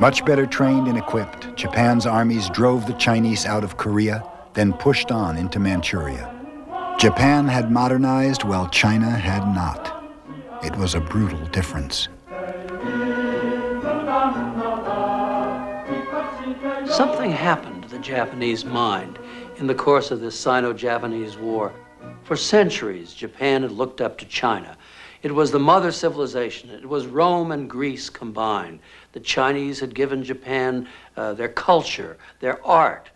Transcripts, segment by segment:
Much better trained and equipped, Japan's armies drove the Chinese out of Korea, then pushed on into Manchuria. Japan had modernized while China had not. It was a brutal difference. Something happened to the Japanese mind in the course of this Sino-Japanese war. For centuries, Japan had looked up to China. It was the mother civilization. It was Rome and Greece combined. The Chinese had given Japan their culture, their art,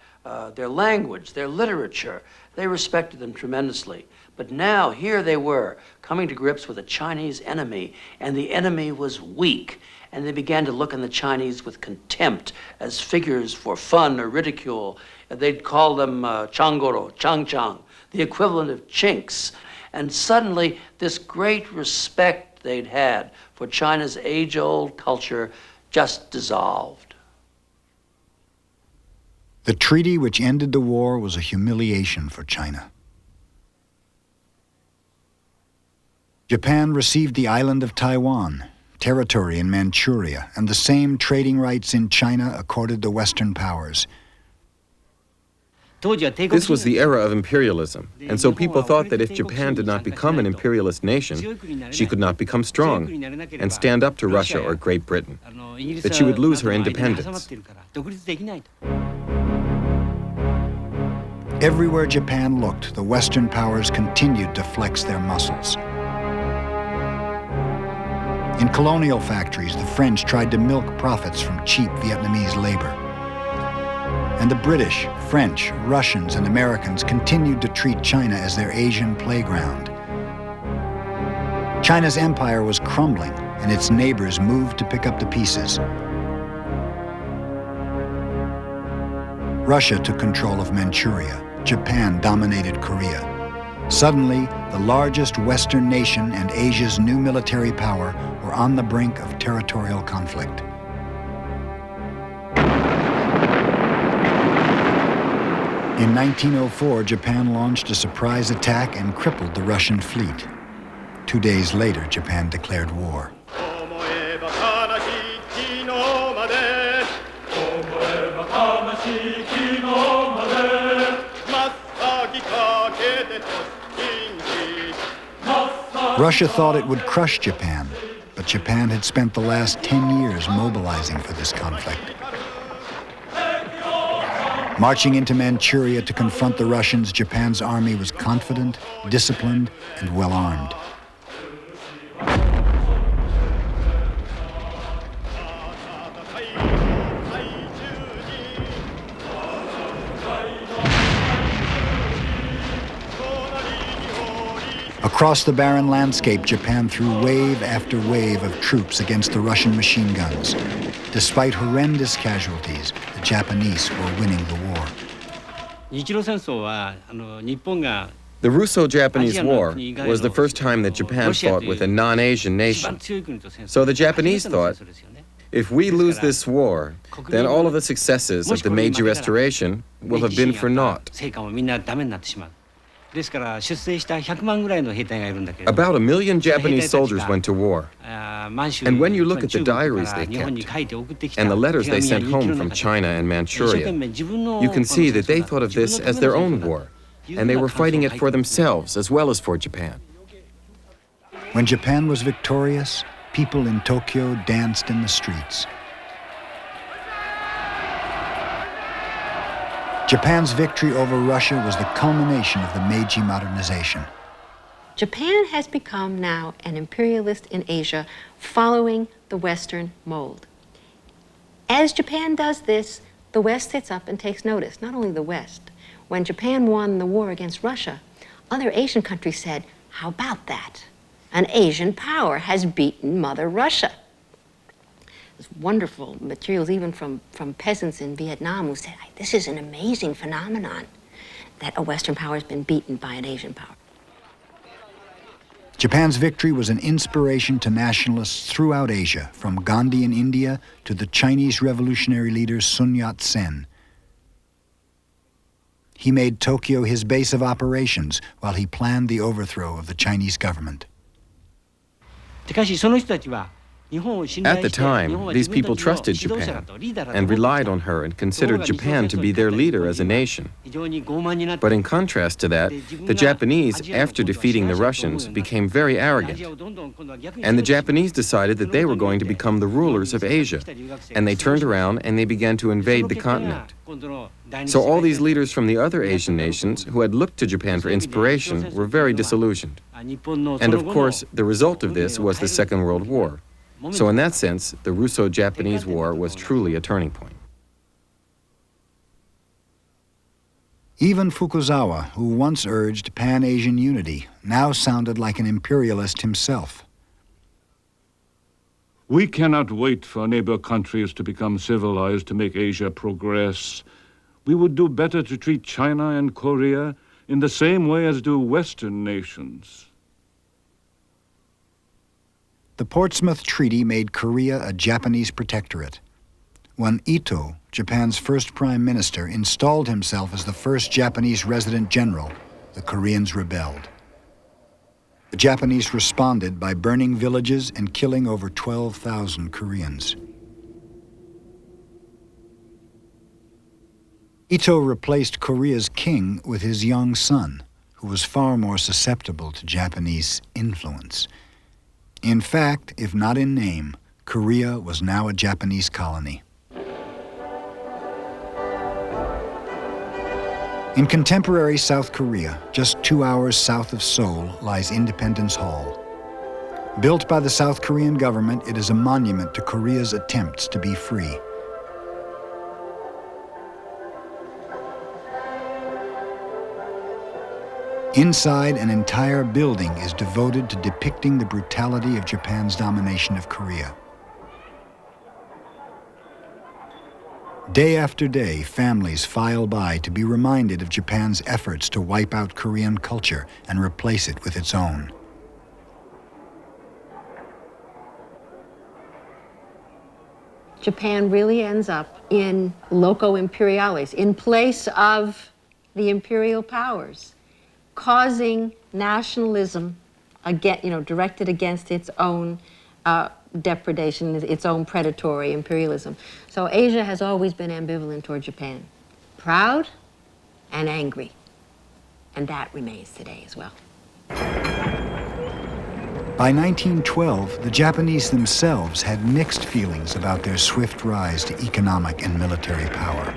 their language, their literature. They respected them tremendously. But now, here they were, coming to grips with a Chinese enemy, and the enemy was weak. And they began to look on the Chinese with contempt as figures for fun or ridicule. They'd call them Changoro, Changchang, the equivalent of chinks. And suddenly, this great respect they'd had for China's age-old culture just dissolved. The treaty which ended the war was a humiliation for China. Japan received the island of Taiwan, territory in Manchuria, and the same trading rights in China accorded the Western powers. This was the era of imperialism, and so people thought that if Japan did not become an imperialist nation, she could not become strong and stand up to Russia or Great Britain, that she would lose her independence. Everywhere Japan looked, the Western powers continued to flex their muscles. In colonial factories, the French tried to milk profits from cheap Vietnamese labor. And the British, French, Russians, and Americans continued to treat China as their Asian playground. China's empire was crumbling, and its neighbors moved to pick up the pieces. Russia took control of Manchuria. Japan dominated Korea. Suddenly, the largest Western nation and Asia's new military power were on the brink of territorial conflict. In 1904, Japan launched a surprise attack and crippled the Russian fleet. 2 days later, Japan declared war. Russia thought it would crush Japan, but Japan had spent the last 10 years mobilizing for this conflict. Marching into Manchuria to confront the Russians, Japan's army was confident, disciplined, and well-armed. Across the barren landscape, Japan threw wave after wave of troops against the Russian machine guns. Despite horrendous casualties, the Japanese were winning the war. The Russo-Japanese War was the first time that Japan fought with a non-Asian nation. So the Japanese thought, if we lose this war, then all of the successes of the Meiji Restoration will have been for naught. About 1 million Japanese soldiers went to war. And when you look at the diaries they kept, and the letters they sent home from China and Manchuria, you can see that they thought of this as their own war, and they were fighting it for themselves as well as for Japan. When Japan was victorious, people in Tokyo danced in the streets. Japan's victory over Russia was the culmination of the Meiji modernization. Japan has become now an imperialist in Asia, following the Western mold. As Japan does this, the West sits up and takes notice, not only the West. When Japan won the war against Russia, other Asian countries said, how about that? An Asian power has beaten Mother Russia. There's wonderful materials even from peasants in Vietnam who said, this is an amazing phenomenon that a Western power has been beaten by an Asian power. Japan's victory was an inspiration to nationalists throughout Asia, from Gandhi in India to the Chinese revolutionary leader Sun Yat-sen. He made Tokyo his base of operations while he planned the overthrow of the Chinese government. At the time, these people trusted Japan and relied on her and considered Japan to be their leader as a nation. But in contrast to that, the Japanese, after defeating the Russians, became very arrogant. And the Japanese decided that they were going to become the rulers of Asia. And they turned around and they began to invade the continent. So all these leaders from the other Asian nations who had looked to Japan for inspiration were very disillusioned. And of course, the result of this was the Second World War. So in that sense, the Russo-Japanese War was truly a turning point. Even Fukuzawa, who once urged Pan-Asian unity, now sounded like an imperialist himself. We cannot wait for neighbor countries to become civilized to make Asia progress. We would do better to treat China and Korea in the same way as do Western nations. The Portsmouth Treaty made Korea a Japanese protectorate. When Ito, Japan's first prime minister, installed himself as the first Japanese resident general, the Koreans rebelled. The Japanese responded by burning villages and killing over 12,000 Koreans. Ito replaced Korea's king with his young son, who was far more susceptible to Japanese influence. In fact, if not in name, Korea was now a Japanese colony. In contemporary South Korea, just 2 hours south of Seoul, lies Independence Hall. Built by the South Korean government, it is a monument to Korea's attempts to be free. Inside, an entire building is devoted to depicting the brutality of Japan's domination of Korea. Day after day, families file by to be reminded of Japan's efforts to wipe out Korean culture and replace it with its own. Japan really ends up in loco imperialis, in place of the imperial powers, causing nationalism directed against its own depredation, its own predatory imperialism. So Asia has always been ambivalent toward Japan, proud and angry, and that remains today as well. By 1912, the Japanese themselves had mixed feelings about their swift rise to economic and military power.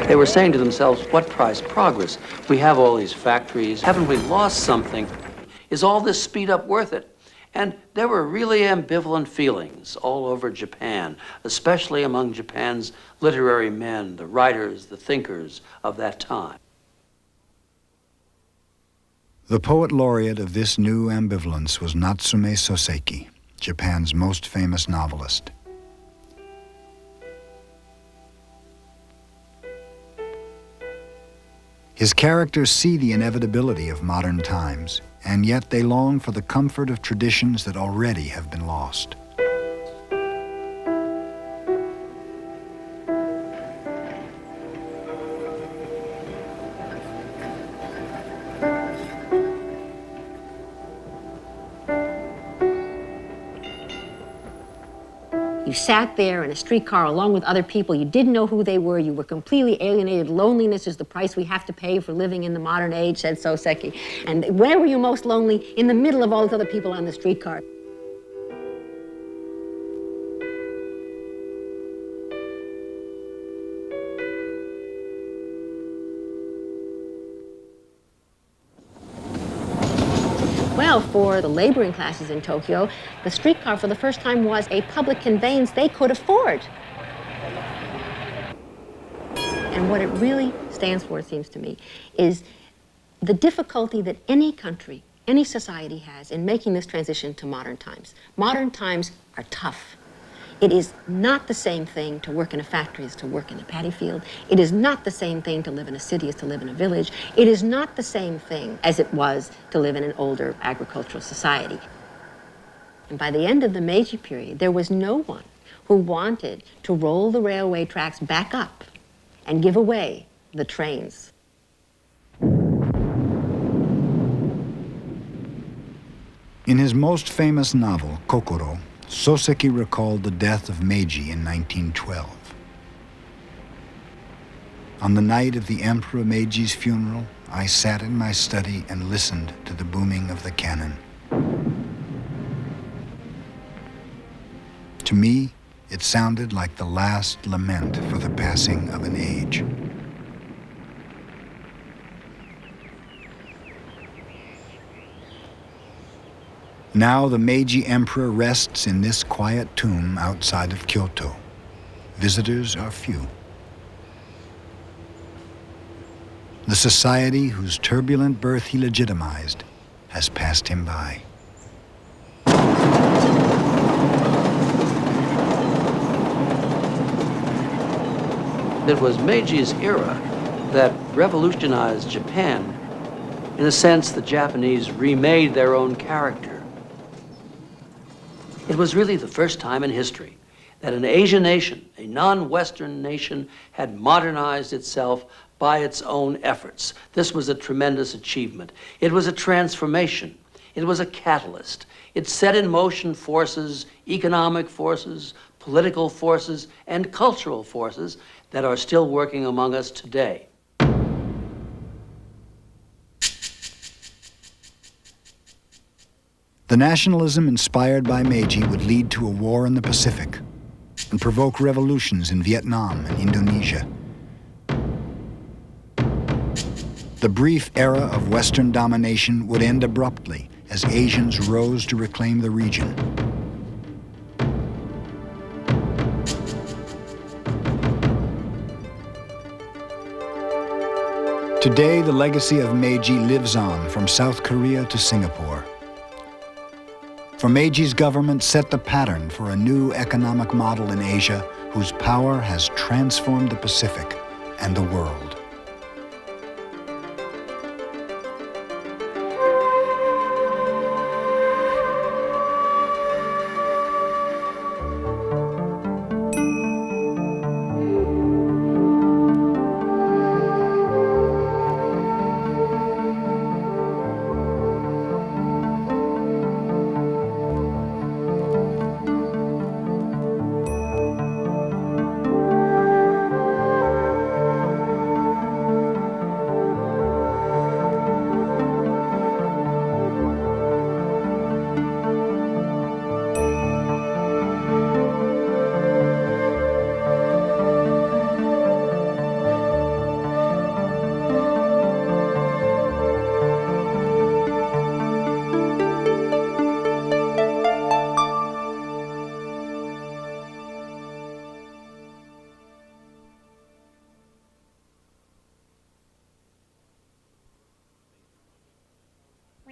They were saying to themselves, what price? Progress. We have all these factories. Haven't we lost something? Is all this speed up worth it? And there were really ambivalent feelings all over Japan, especially among Japan's literary men, the writers, the thinkers of that time. The poet laureate of this new ambivalence was Natsume Soseki, Japan's most famous novelist. His characters see the inevitability of modern times, and yet they long for the comfort of traditions that already have been lost. You sat there in a streetcar along with other people. You didn't know who they were. You were completely alienated. Loneliness is the price we have to pay for living in the modern age, said Soseki. And where were you most lonely? In the middle of all these other people on the streetcar. Well, for the laboring classes in Tokyo, the streetcar for the first time was a public conveyance they could afford. And what it really stands for, it seems to me, is the difficulty that any country, any society has in making this transition to modern times. Modern times are tough. It is not the same thing to work in a factory as to work in a paddy field. It is not the same thing to live in a city as to live in a village. It is not the same thing as it was to live in an older agricultural society. And by the end of the Meiji period, there was no one who wanted to roll the railway tracks back up and give away the trains. In his most famous novel, Kokoro, Soseki recalled the death of Meiji in 1912. On the night of the Emperor Meiji's funeral, I sat in my study and listened to the booming of the cannon. To me, it sounded like the last lament for the passing of an age. Now the Meiji Emperor rests in this quiet tomb outside of Kyoto. Visitors are few. The society whose turbulent birth he legitimized has passed him by. It was Meiji's era that revolutionized Japan. In a sense, the Japanese remade their own character. It was really the first time in history that an Asian nation, a non-Western nation, had modernized itself by its own efforts. This was a tremendous achievement. It was a transformation. It was a catalyst. It set in motion forces, economic forces, political forces, and cultural forces that are still working among us today. The nationalism inspired by Meiji would lead to a war in the Pacific and provoke revolutions in Vietnam and Indonesia. The brief era of Western domination would end abruptly as Asians rose to reclaim the region. Today, the legacy of Meiji lives on from South Korea to Singapore. For Meiji's government set the pattern for a new economic model in Asia whose power has transformed the Pacific and the world.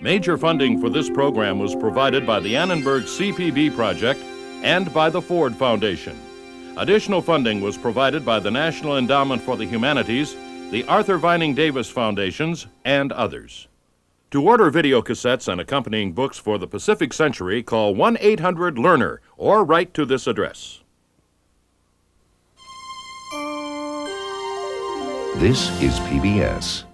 Major funding for this program was provided by the Annenberg CPB project and by the Ford Foundation. Additional funding was provided by the National Endowment for the Humanities, the Arthur Vining Davis Foundations, and others. To order video cassettes and accompanying books for the Pacific Century, call 1-800-LEARNER or write to this address. This is PBS.